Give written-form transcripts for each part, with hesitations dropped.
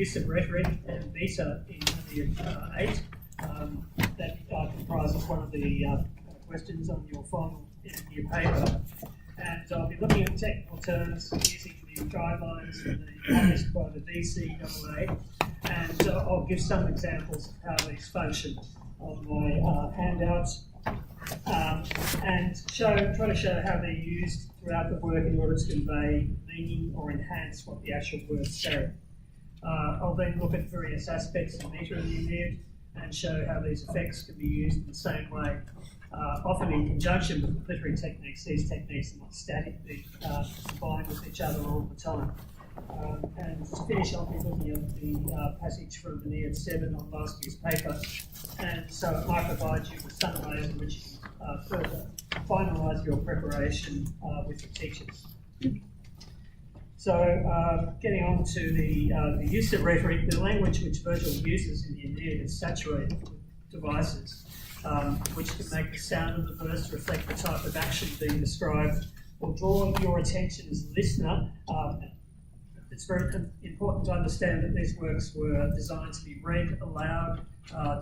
use of rhetoric and beta in the 8. That comprises one of the questions on your final in your paper. And I'll be looking at technical terms using the guidelines published by the VCE, and I'll give some examples of how these function on my handouts, and try to show how they're used throughout the work in order to convey meaning or enhance what the actual words say. I'll then look at various aspects of meta in the Aeneid and show how these effects can be used in the same way, often in conjunction with literary techniques. These techniques are not static, they combine with each other all the time. And to finish, I'll be looking at the passage from Aeneid 7 on last year's paper, and so it might provide you with some ways in which you can further finalise your preparation with your teachers. So, getting on to the use of rhetoric, the language which Virgil uses in the Aeneid is saturated with devices which can make the sound of the verse reflect the type of action being described or draw your attention as a listener. It's very important to understand that these works were designed to be read aloud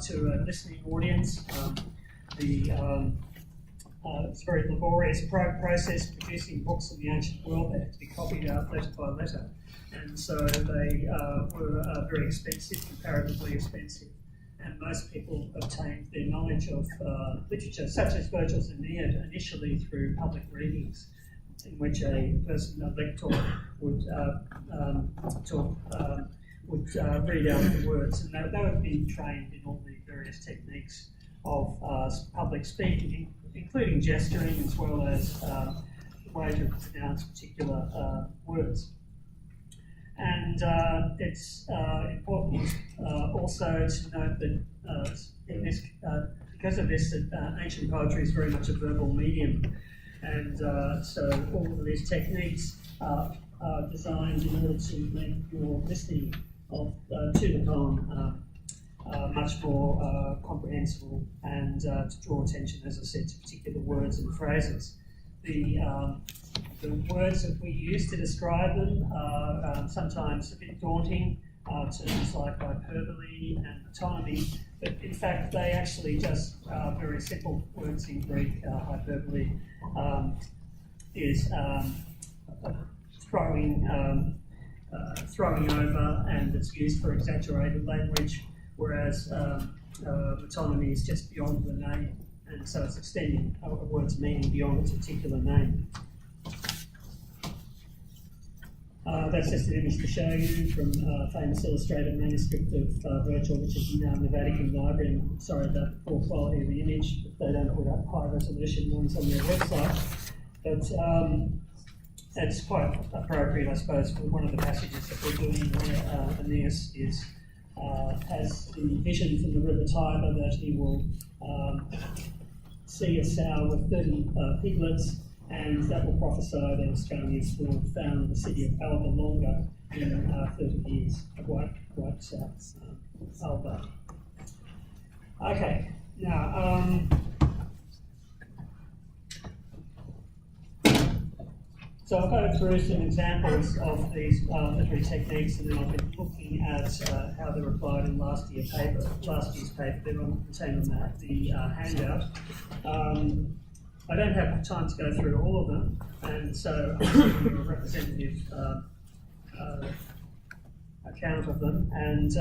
to a listening audience. It's a very laborious process producing books in the ancient world. They had to be copied out letter by letter, and so they were very expensive, comparatively expensive. And most people obtained their knowledge of literature, such as Virgil's Aeneid, initially through public readings, in which a person, a lector, would read out the words, and they would be trained in all the various techniques of public speaking, including gesturing, as well as the way to pronounce particular words. And it's important also to note that because of this, that ancient poetry is very much a verbal medium. And so all of these techniques are designed in order to make your listening to the poem much more comprehensible and to draw attention, as I said, to particular words and phrases. The words that we use to describe them are sometimes a bit daunting, terms like hyperbole and metonymy, but in fact they actually just very simple words in Greek. Hyperbole is throwing over, and it's used for exaggerated language, whereas metonymy is just beyond the name, and so it's extending a word's meaning beyond its particular name. That's just an image to show you from a famous illustrated manuscript of Virgil, which is now in the Vatican Library. I'm sorry about the poor quality of the image, but they don't put up high resolution ones on their website. But it's quite appropriate, I suppose, for one of the passages that we're doing where Aeneas has the vision from the river Tiber that he will see a sow with 30 piglets, and that will prophesy that Ascanius will found the city of Alba Longa in 30 years, a white Alba. Okay, now, so I'll go through some examples of these literary techniques, and then I'll be looking at how they're applied in last year's paper. They're contained on the handout. I don't have time to go through all of them, and so I'm giving you a representative account of them. And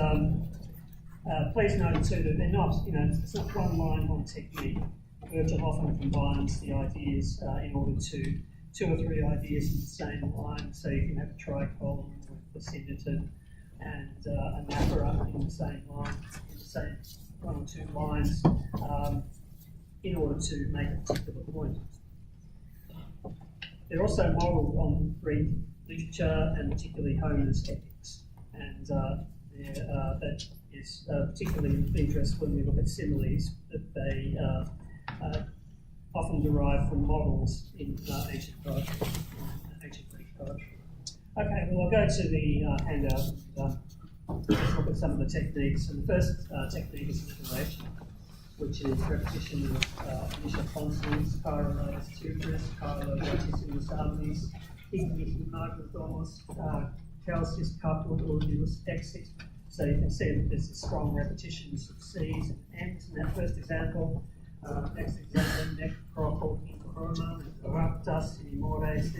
please note too that they're not, it's not one line, one technique. Virgil often combines the ideas in order to 2 or 3 ideas in the same line, so you can have a tricolon with a syndeton and a napora in the same line, in the same 1 or 2 lines, in order to make a particular point. They're also modelled on Greek literature and particularly Homer's epics, and that is particularly of interest when we look at similes, that they often derive from models in ancient poetry, ancient Greek poetry. Okay, well I'll go to the handout and let's look at some of the techniques. And the first technique is alliteration, which is repetition of initial consonants, parallels, tuberous, parallel, latissimus, harmonies, ignis, magnatomos, calcis, caput, ordinus, exit, So you can see that there's a strong repetitions of C's and M's in that first example. Next example, nec proco in chroma, raptas in immores,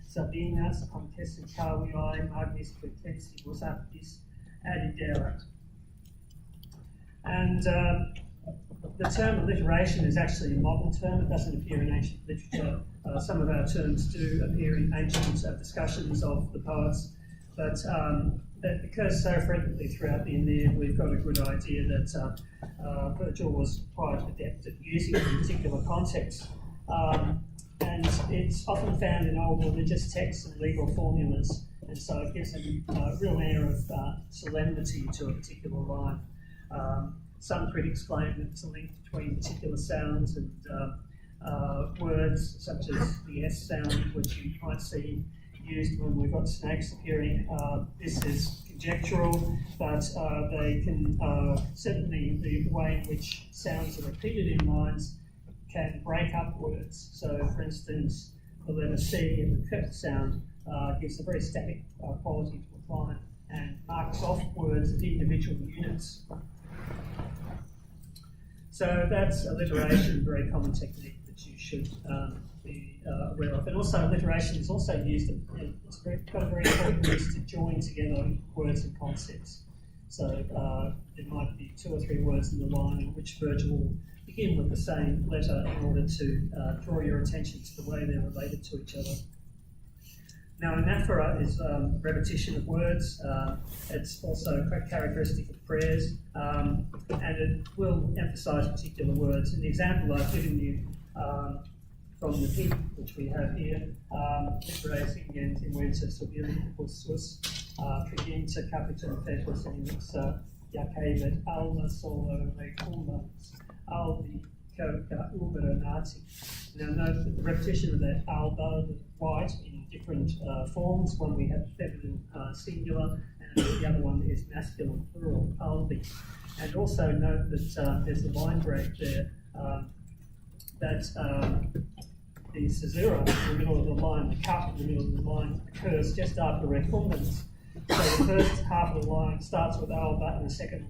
sabinas, contessi caviae, magnis quintensibus aptis, addiderat. And the term alliteration is actually a modern term. It doesn't appear in ancient literature. Some of our terms do appear in ancient discussions of the poets, but because so frequently throughout the Aeneid we've got a good idea that Virgil was quite adept at using it in particular contexts. And it's often found in old religious texts and legal formulas, and so it gives a real air of solemnity to a particular line. Some critics claim that it's a link between particular sounds and words, such as the S sound, which you might see used when we've got snakes appearing. This is conjectural, but they can certainly, the way in which sounds are repeated in lines can break up words. So, for instance, the letter C in the K sound gives a very static quality to a line and marks off words as individual units. So that's alliteration, a very common technique that you should be aware of. And also alliteration is also used, it's got a very important use to join together words and concepts. So there might be 2 or 3 words in the line in which Virgil will begin with the same letter in order to draw your attention to the way they're related to each other. Now, anaphora is repetition of words. It's also quite characteristic of prayers, and it will emphasise particular words. In the example I've given you from the hymn, which we have here, Librae ingens inventus obilibus sus, triginta capitum fetus inix jacebet alma solo recumans, albi coca ubera nati. Now note that the repetition of that alba, the white, in different forms. One we have feminine singular, and the other one is masculine plural, albi. And also note that there's a line break there, that the caesura in the middle of the line, the cup in the middle of the line, occurs just after recumbens. So the first half of the line starts with alba, and the second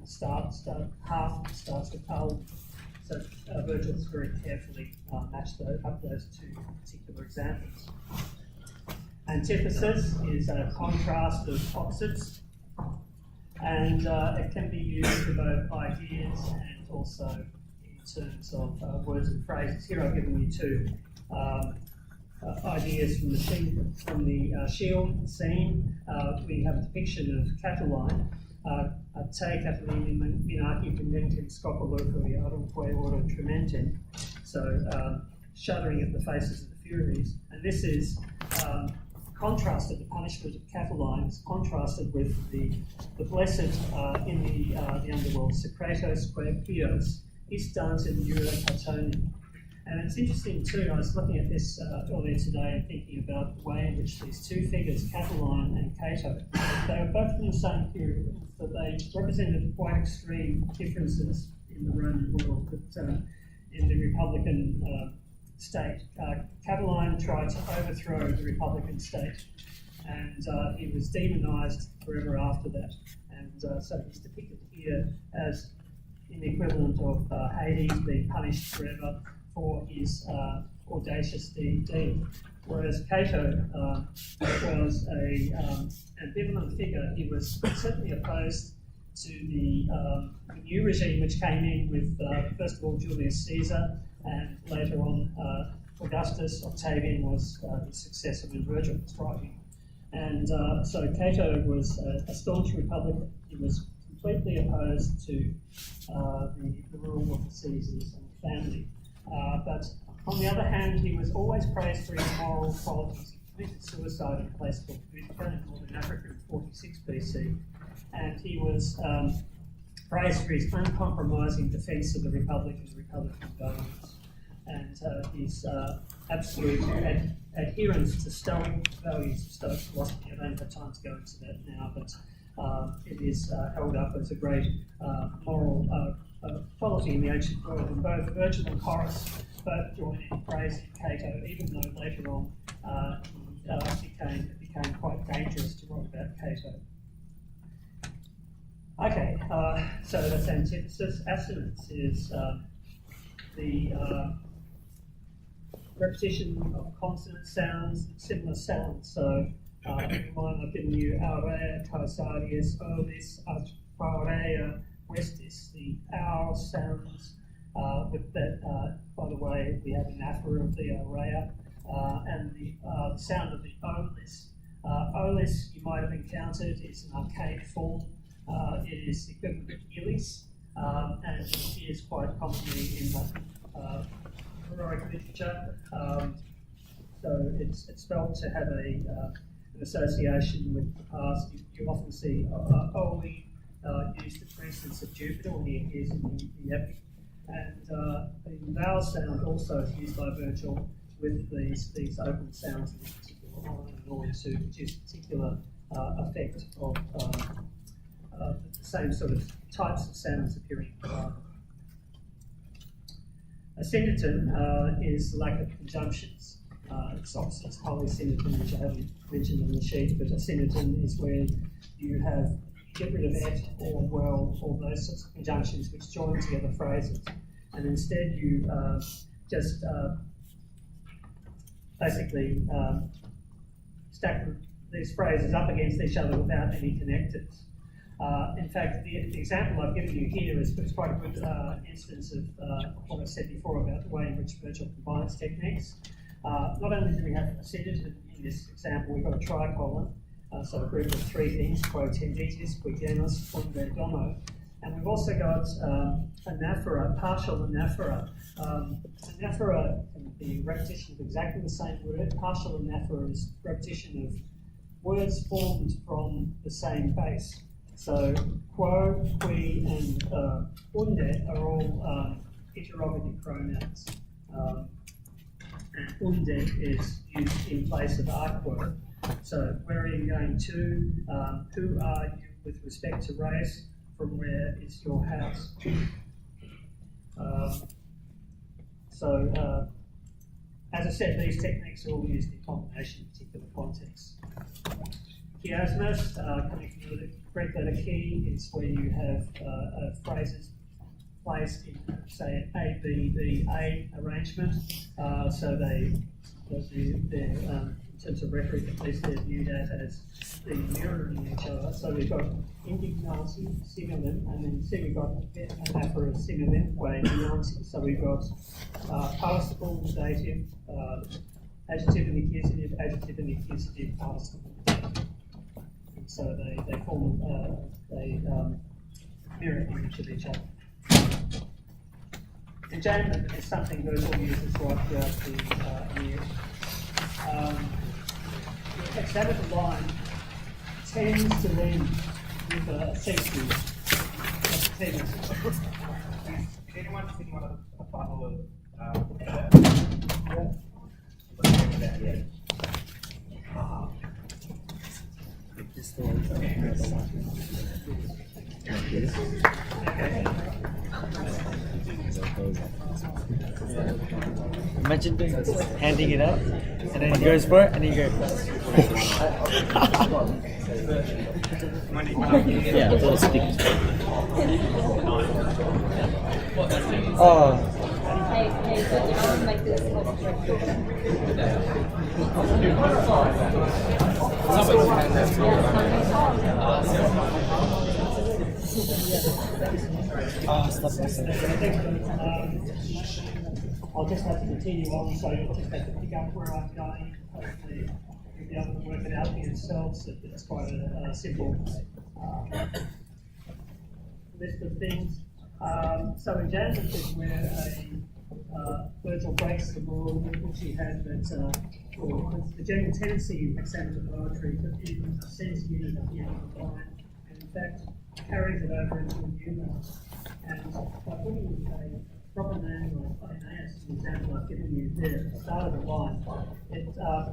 half starts with albi. So Virgil's very carefully matched up those 2 particular examples. Antithesis is a contrast of opposites, and it can be used for both ideas and also in terms of words and phrases. Here I've given you 2 ideas from the Shield scene. We have a depiction of Catiline. Te Catalinem minarchi pendentem scopoloquiatumque ordo trementem. So shuddering at the faces of the Furies. And this is contrasted, the punishment of Catiline is contrasted with the blessed in the underworld, Secretos quae pios, istantem jure catonem. And it's interesting too, I was looking at this earlier today and thinking about the way in which these 2 figures, Catiline and Cato, they were both from the same period, but they represented quite extreme differences in the Roman world, but in the Republican state. Catiline tried to overthrow the Republican state, and he was demonized forever after that. And so he's depicted here as in the equivalent of Hades being punished forever for his audacious deed. Whereas Cato was a ambivalent figure. He was certainly opposed to the new regime which came in with, first of all, Julius Caesar, and later on Augustus. Octavian was his successor when Virgil was writing. And so Cato was a staunch Republican. He was completely opposed to the rule of the Caesars and the family. But on the other hand, he was always praised for his moral qualities. He committed suicide in a place called Utica in northern Africa in 46 BC. And he was praised for his uncompromising defence of the Republic and the Republican values, and his absolute adherence to Stoic values, Stoic philosophy. I don't have time to go into that now, but it is held up as a great moral quality in the ancient world, and both Virgil and Horace both join in praising Cato, even though later on it became quite dangerous to write about Cato. Okay, so that's antithesis. Assonance is the repetition of consonant sounds, similar sounds. So, you might have given you aurea, causarius, olis, aurea, vestis, the ow sounds. With that, by the way, we have an aphora of the aurea and the sound of the olis. Olis, you might have encountered, is an archaic form. It is the equivalent of ilis, and it appears quite commonly in the heroic literature. So it's felt to have an association with the past. You often see Oli used for instance of Jupiter when he appears in the epic. And the vowel sound also is used by Virgil with these open sounds in particular in order to produce a particular effect of the same sort of types of sounds appearing. Asyndeton is lack of conjunctions. It's obviously it's polysyndeton, which I haven't mentioned on the sheet, but asyndeton is where you get rid of et or well or those sorts of conjunctions which join together phrases, and instead you just basically stack these phrases up against each other without any connectors. In fact, the example I've given you here is quite a good instance of what I said before about the way in which Virgil combines techniques. Not only do we have asyndeton in this example, we've got a tricolon, so a group of three things, quo tenditis, qui genus, unde domo. And we've also got anaphora, partial anaphora. Anaphora can be repetition of exactly the same word. Partial anaphora is repetition of words formed from the same base. So quo, qui, and unde are all interrogative pronouns. And unde is used in place of aquo. So where are you going to? Who are you with respect to race? From where is your house? As I said, these techniques are all used in combination in particular contexts. Chiasmus, coming from the Greek letter chi, is where you have phrases placed in, say, an A, B, B, A arrangement. So they're in terms of rhetoric, at least they're viewed as being mirroring each other. So we've got indignancy, similem, and then see we've got anaphora, similem, indignancy. So we've got participle, dative, adjective and accusative, adjective and accusative, participle. And so they form, they mirror image of each other. Enjambment is something Virgil uses right throughout the year. The hexameter line tends to end with a sensitive. Did anyone see a bottle of Imagine handing it up, and then he goes for it, and then you go. Yeah, little stick. Oh. I'll just have to continue on, so you'll just have to pick up where I'm going. Hopefully, you'll be able to work it out for yourselves. It's quite a simple list of things. So in Genesis is where Virgil breaks the rule which he had that the general tendency in hexameter poetry to in a sense unit at the end of the line, and in fact carries it over into a numeral. And by putting a proper name like Aeneas, the example I've given you there at the start of the line, it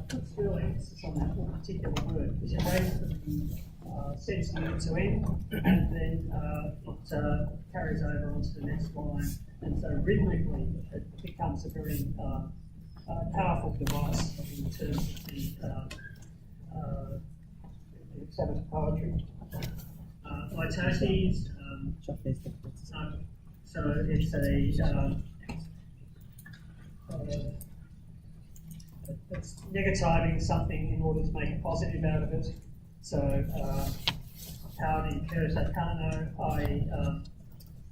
puts real emphasis on that one particular word, which erased the sense unit to end, and then it carries over onto the next line. And so rhythmically, it becomes a very powerful device in terms of the hexameter poetry. mitotes. So it's it's negativing something in order to make a positive out of it. So how the Keratokano, I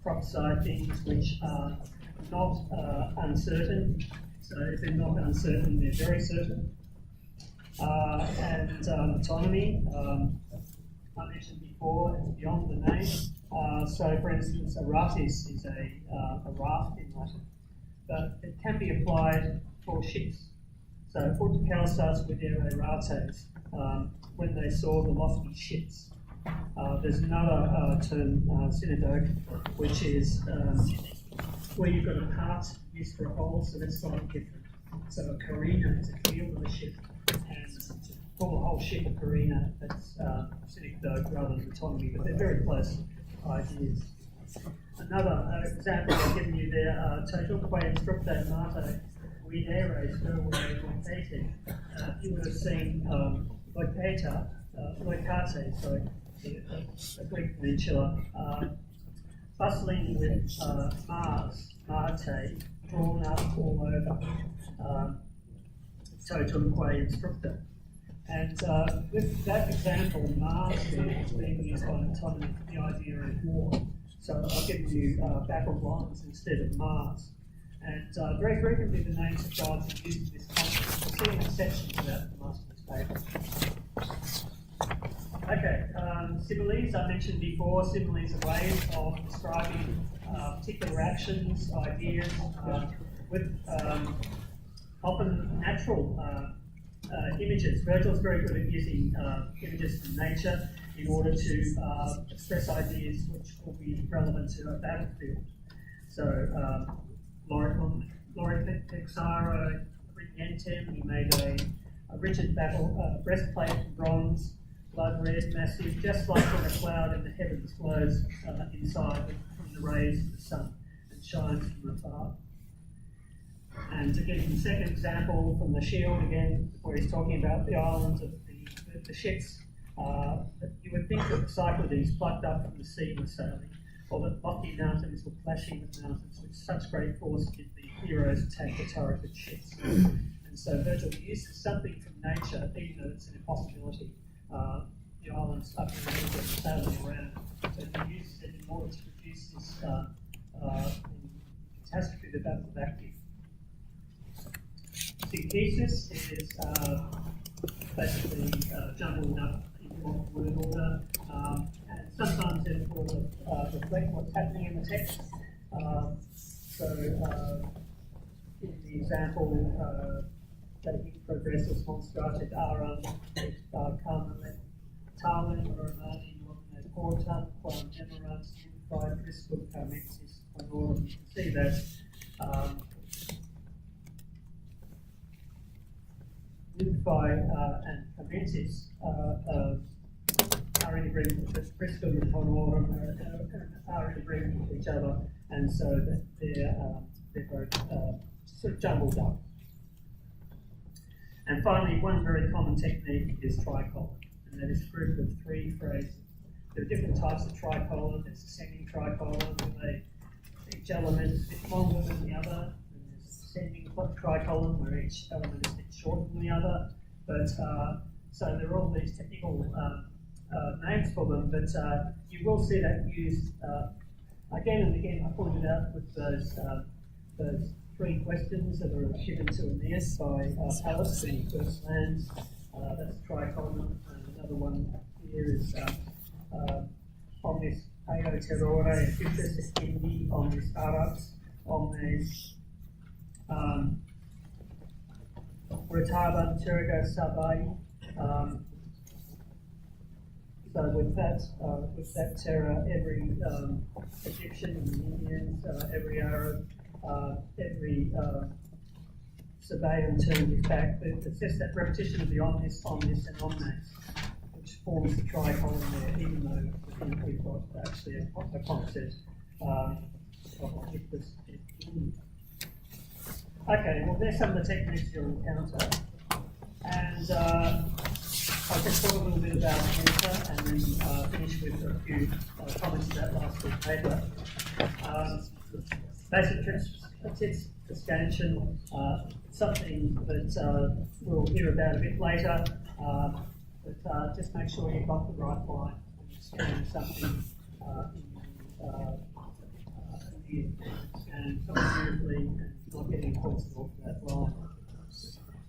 prophesy things which are not uncertain. So if they're not uncertain, they're very certain. And autonomy, I mentioned before, it's beyond the name. So for instance, a ratis is a raft in Latin, but it can be applied for ships. So ut calsas videre rates, when they saw the lofty ships. There's another term, synodoke, which is where you've got a part used for a hull, so that's slightly different. So a carina is a keel of a ship, and call the whole ship a carina, that's synodoke rather than autonomy, but they're very close ideas. Another example I've given you there, totunque instructe mate videre spurve located. You would have seen locate, sorry, a Greek peninsula, bustling with Mars, Marte, drawn up all over, totunque instructe. And with that example, Mars there is being used by autonomy for the idea of war. So I've given you battle lines instead of Mars. And very frequently the names of gods are used in this context. We'll see an exception to that in the master's paper. Okay, similes, I mentioned before, similes are ways of describing particular actions, ideas, with often natural images. Virgil's very good at using images from nature in order to express ideas which will be relevant to a battlefield. So, Loripexaro Regentem, he made a rigid battle breastplate from bronze, blood red, massive, just like when a cloud in the heavens glows inside from the rays of the sun and shines from afar. And again, the second example from the shield, again, where he's talking about the islands of the ships. You would think that the Cyclades plucked up from the sea were sailing, or that lofty mountains were clashing with mountains with such great force did the heroes attack the turreted ships. And so Virgil uses something from nature, even though it's an impossibility. The islands up in the middle are sailing around. So he uses it in order to produce this catastrophe that battle vacuum. Synthesis is basically jumbled up into one word order, and sometimes it will reflect what's happening in the text. In the example, taking progressus monstrated aram carmelet talem romani nomine portam quam emerans unified priscum carmensis honorum. You can see that unify and carmensis are in agreement with priscum and honorum are in agreement with each other, and so that they're both sort of jumbled up. And finally, one very common technique is tricolon, and that is a group of three phrases. There are different types of tricolon. There's ascending tricolon, where each element is a bit longer than the other, and there's ascending tricolon, where each element is a bit shorter than the other. But so there are all these technical names for them, but you will see that used again and again. I pointed out with those three questions that are given to Aeneas by Pallas when he first lands. That's tricolon. And another one here is omnis eo terrore futus indi omnis arabs omnes retabant terga sabai. So with that terror, every Egyptian and Indians, every Arab, every Sabaean turned his back. It's just that repetition of the omnis, omnis, and omnes, which forms the tricolon there, even though we've got actually a concept of this. Okay, well, there's some of the techniques you'll encounter. And I'll just talk a little bit about enter and then finish with a few comments about last week's paper. Basic tips for scansion, something that we'll hear about a bit later, but just make sure you've got the right line when you're scanning something and beautifully and not getting pointed off that line.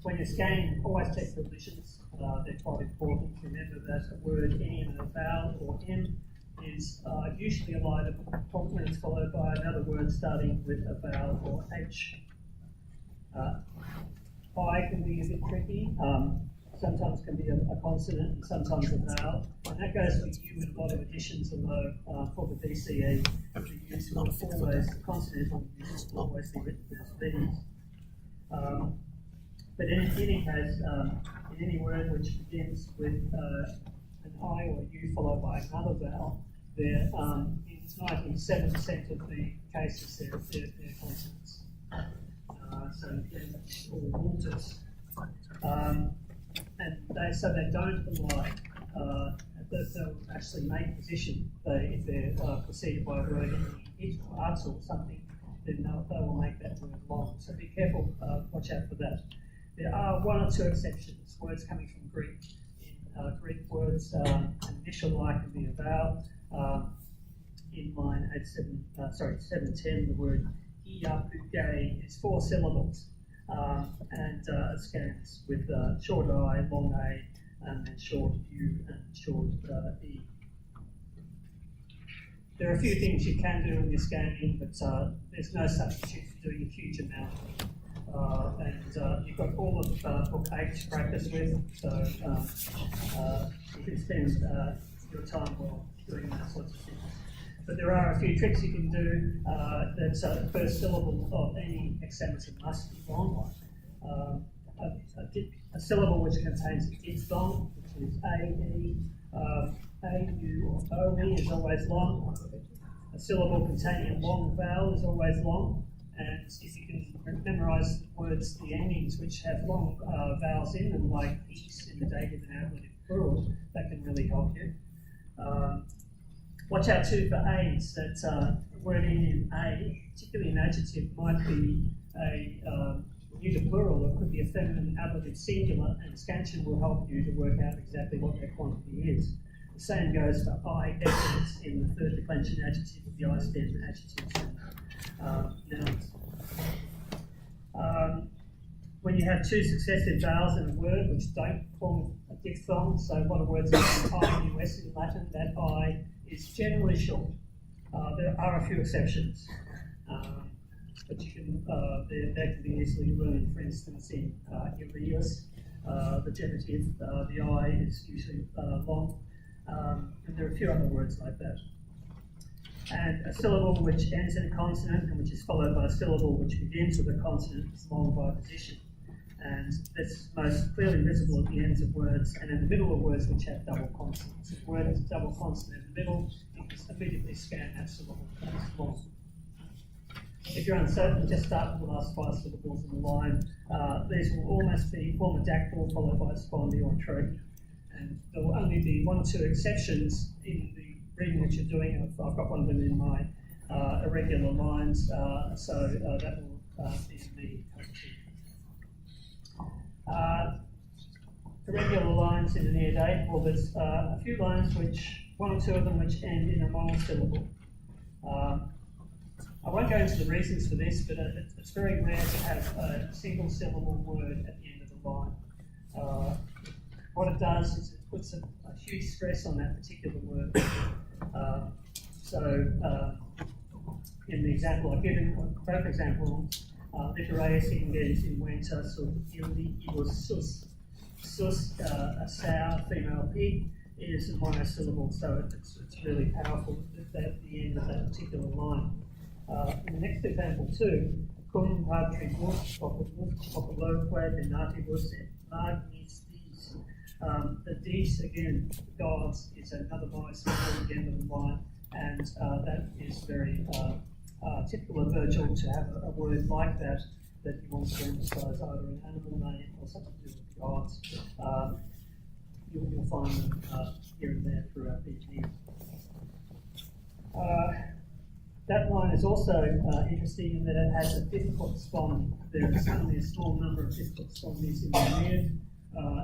When you're scanning, always check the positions. They're quite important. Remember that a word N, a vowel, or M is usually a line of consonants followed by another word starting with a vowel or H. I can be a bit tricky. Sometimes can be a consonant and sometimes a vowel. And that goes for you in a lot of editions, although for the VCE, the use will always, the consonantal use will always be written as V's. But in any case, in any word which begins with an I or a U followed by another vowel, in 97% of the cases they're consonants. So or Walters. And so they don't lie. They'll actually make position. If they're preceded by a word in it or arts or something, then they will make that word long. So be careful, watch out for that. There are one or two exceptions, words coming from Greek. In Greek words, an initial I can be a vowel. In line 710, the word iapuge is 4 syllables. And it scans with short I, long A, and then short U and short E. There are a few things you can do when you're scanning, but there's no substitute for doing a huge amount. And you've got all of book 8 to practice with, so you can spend your time well doing those sorts of things. But there are a few tricks you can do. That's the first syllable of any hexameter must be long. A syllable which contains a diphthong, which is A, E, A, U, or O, E is always long. A syllable containing a long vowel is always long. And if you can memorize words, the endings which have long vowels in them, like east in the dative and ablative plural, that can really help you. Watch out too for A's, that a word ending in A, particularly an adjective, might be a neuter plural, or it could be a feminine ablative singular, and scansion will help you to work out exactly what that quantity is. The same goes for I definite in the third declension adjective of the I stem adjectives and nouns. When you have two successive vowels in a word which don't form a diphthong, so what a word's called I-US in Latin, that I is generally short. There are a few exceptions, but you can they can be easily learned. For instance, in Ilias, the genitive, the I is usually long, and there are a few other words like that. And a syllable which ends in a consonant and which is followed by a syllable which begins with a consonant is long by position. And that's most clearly visible at the ends of words and in the middle of words which have double consonants. If a word has a double consonant in the middle, you can immediately scan that syllable as long. If you're uncertain, just start with the last 5 syllables in the line. These will almost form a dactyl followed by a spondy or a trochee. And there will only be 1 or 2 exceptions in the reading that you're doing. I've got one of them in my irregular lines, so that will be me. Irregular lines in the near date, well, there's a few lines which, 1 or 2 of them which end in a monosyllable. I won't go into the reasons for this, but it's very rare to have a single syllable word at the end of the line. What it does is it puts a huge stress on that particular word. In the example I've given, both examples, literaeus ingens in winter, so illi, sus. Sus, a sow, female pig, is a monosyllable, so it's really powerful at the end of that particular line. In the next example too, cum patribus, populoque, venatibus, et magnis dis. The dis, again, gods, is another monosyllable at the end of the line, and that is very typical of Virgil to have a word like that he wants to emphasize either an animal name or something to do with gods. you'll find them here and there throughout the year. That line is also interesting in that it has a fifth foot spond. There is only a small number of fifth foot spondies in the year.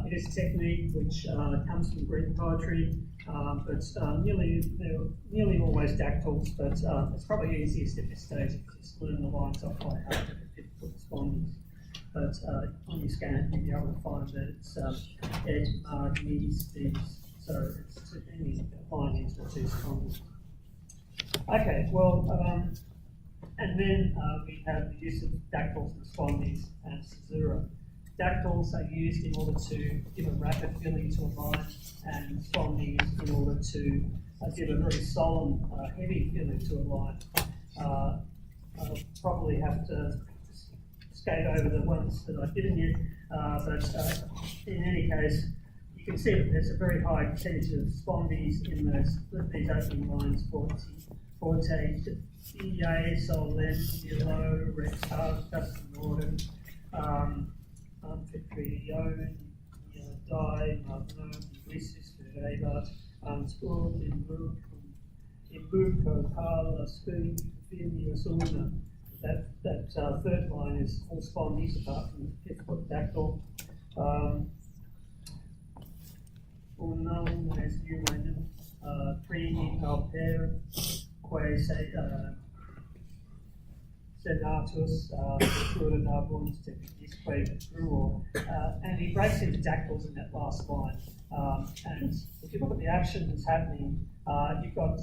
It is a technique which comes from Greek poetry, but they're nearly always dactyls, but it's probably easiest at this stage to just learn the lines off by heart of the fifth foot spondies. But on your scan, you'll be able to find that it's ed, marg, mis, these, so it's any findings for two spondies. Okay, well, and then we have the use of dactyls and spondies and caesura. Dactyls are used in order to give a rapid filling to a line, and spondies in order to give a very solemn, heavy filling to a line. I'll probably have to skate over the ones that I've given you, but in any case, you can see that there's a very high percentage of spondies in these opening lines: forte, ie, sol, lem, yellow, red, dust and autumn, Amfitrion, die, Magnum, Ulysses, Ferreira, Sport, in book, Opala, Spoon, Filius, Una. That third line is all spondies apart from the fifth foot dactyl. Unknown as human, primi pauper, que senatus, pluridabunt, tepiquisque bruor, and he breaks into dactyls in that last line. And if you look at the action that's happening, you've got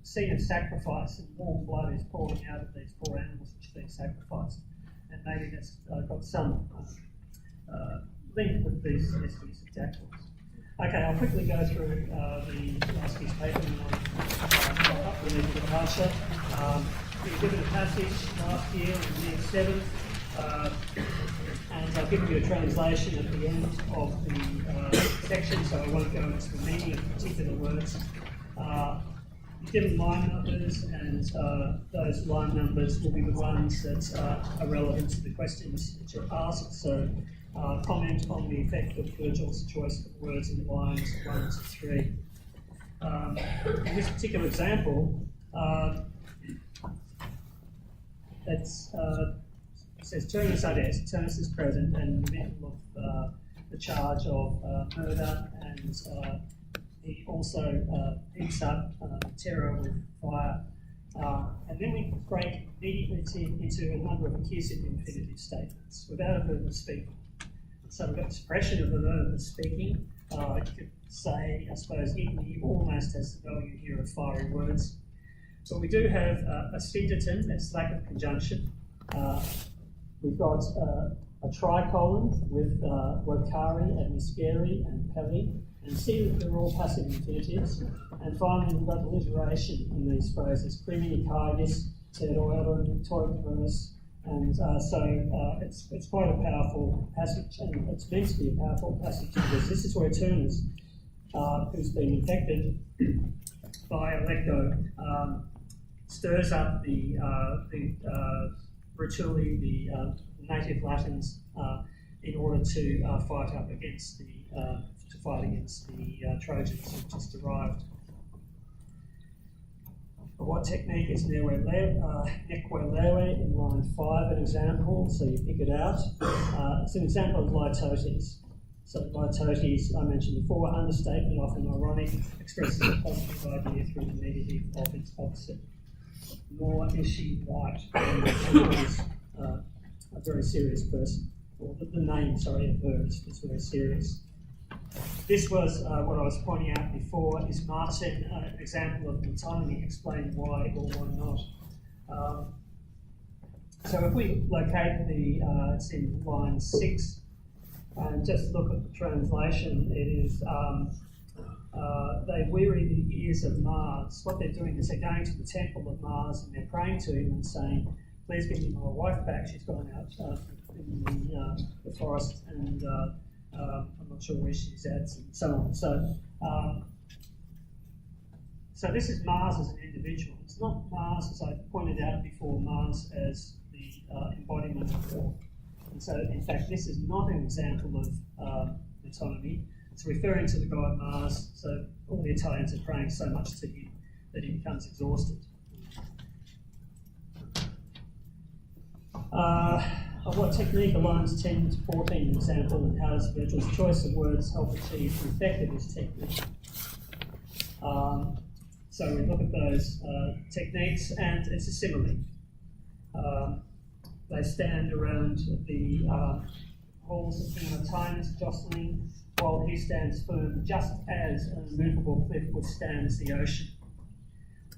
scene of sacrifice, and warm blood is pouring out of these poor animals which have been sacrificed. And maybe that's got some link with these use of dactyls. Okay, I'll quickly go through the last piece of paper and I'll up the departure. We were given a passage last year in year 7, and I've given you a translation at the end of the section, so I won't go into the meaning of particular words. Given line numbers, and those line numbers will be the ones that are relevant to the questions that you're asked. So comment on the effect of Virgil's choice of words in lines 1 to 3. In this particular example, it says Turnus ades, Turnus is present and in the middle of the charge of murder, and he also picks up terror with fire. And then we break immediately into a number of accusative infinitive statements without a verb of speaking. So we've got the suppression of the verb of speaking. You could say, I suppose, he almost has the value here of fiery words. So we do have a sphinterton, that's lack of conjunction. We've got a tricolon with vocari, admisceri, and pelli, and see that they're all passive infinitives. And finally, we've got alliteration in these phrases: crimini caedis, teroeron, toicverus. And so it's quite a powerful passage, and it's meant to be a powerful passage because this is where Turnus, who's been infected by Alecto, stirs up the Rutuli, the native Latins, in order to fight against the Trojans who've just arrived. What technique is neque lewe in line 5, an example, so you pick it out. It's an example of litotes. So litotes, I mentioned before, understatement, often ironic, expresses a positive idea through the negative of its opposite. Nor is she white, and is a very serious person. Or the name, sorry, of her is very serious. This was what I was pointing out before, is Martin, an example of metonymy, explaining why or why not. So if we locate it's in line 6, and just look at the translation, it is, they weary the ears of Mars. What they're doing is they're going to the temple of Mars and they're praying to him and saying, please give me my wife back, she's gone out in the forest, and I'm not sure where she's at, and so on. So this is Mars as an individual. It's not Mars, as I pointed out before, Mars as the embodiment of God. And so, in fact, this is not an example of metonymy. It's referring to the god Mars, so all the Italians are praying so much to him that he becomes exhausted. Of what technique are lines 10 to 14 an example, and how does Virgil's choice of words help achieve the effect of his technique? So we look at those techniques, and it's a simile. They stand around the halls of Tina's jostling, while he stands firm, just as an immovable cliff withstands the ocean.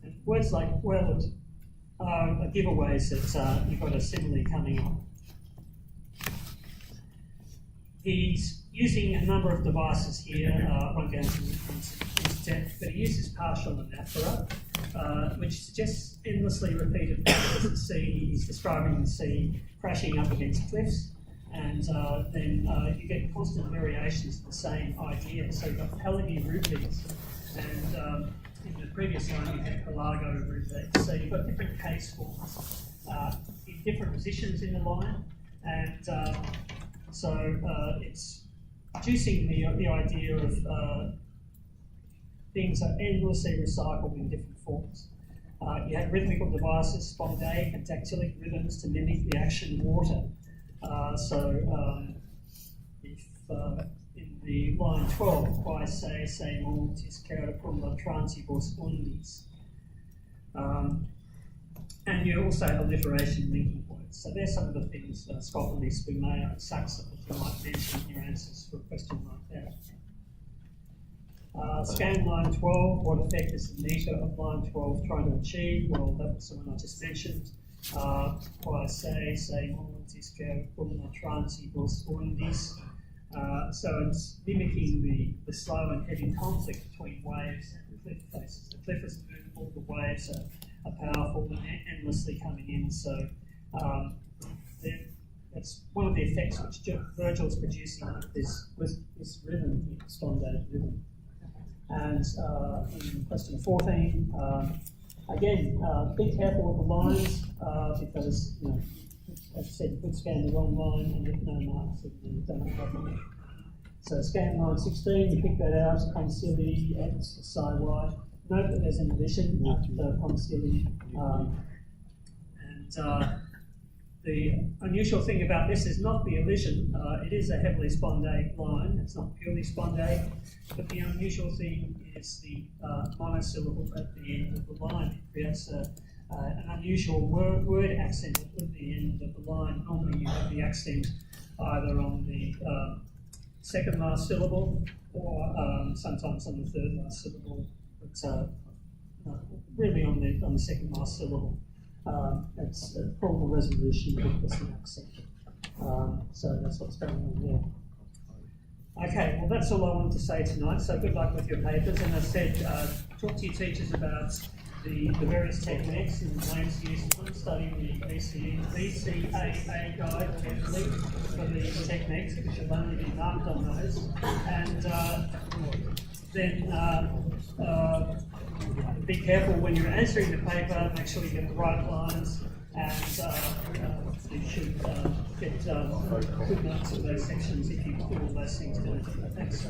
And words like "well" are giveaways that you've got a simile coming on. He's using a number of devices here. I won't go into depth, but he uses partial anaphora, which suggests endlessly repeated patterns. The sea, he's describing the sea crashing up against cliffs, and then you get constant variations of the same idea. So you've got Pelagi rupees, and in the previous line you had Pelago rupees. So you've got different case forms in different positions in the line, and so it's producing the idea of things are endlessly recycled in different forms. You have rhythmical devices, spondaic and dactylic rhythms to mimic the action of water. If in the line 12, quae se multis cum la transibus undis. And you also have alliteration linking points. So there's some of the things, scholarly spumea and saxa, that you might mention in your answers for a question like that. Scan line 12, what effect is the meter of line 12 trying to achieve? Well, that was the one I just mentioned. Quae se multis cum la transibus undis. So it's mimicking the slow and heavy conflict between waves and the cliff faces. The cliff is movable, the waves are powerful and endlessly coming in. So that's one of the effects which Virgil's producing with this rhythm, spondaic rhythm. And in question 14, again, be careful with the lines because, as I said, you could scan the wrong line and get no marks if you don't have properly. So scan line 16, you pick that out, concili x psi y. Note that there's an addition after concili. The unusual thing about this is not the elision. It is a heavily spondaic line. It's not purely spondaic, but the unusual thing is the monosyllable at the end of the line. It creates an unusual word accent at the end of the line. Normally you have the accent either on the second last syllable or sometimes on the third last syllable, but really on the second last syllable. It's probable resolution with an accent. So that's what's going on there. Okay, well that's all I wanted to say tonight, so good luck with your papers. And as I said, talk to your teachers about the various techniques and the ways to use them. Study the VCA guide carefully for the techniques, because you'll only be marked on those. And then be careful when you're answering the paper, make sure you get the right lines, and you should get good marks in those sections if you do all those things diligently. Thanks.